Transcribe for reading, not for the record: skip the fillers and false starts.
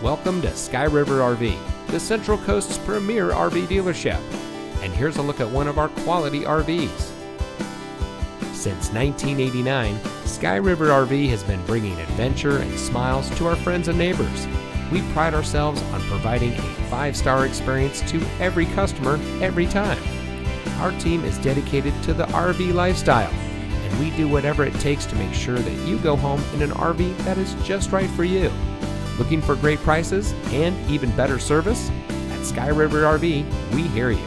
Welcome to Sky River RV, the Central Coast's premier RV dealership. And here's a look at one of our quality RVs. Since 1989, Sky River RV has been bringing adventure and smiles to our friends and neighbors. We pride ourselves on providing a 5-star experience to every customer every time. Our team is dedicated to the RV lifestyle, and we do whatever it takes to make sure that you go home in an RV that is just right for you. Looking for great prices and even better service? At Sky River RV, we hear you.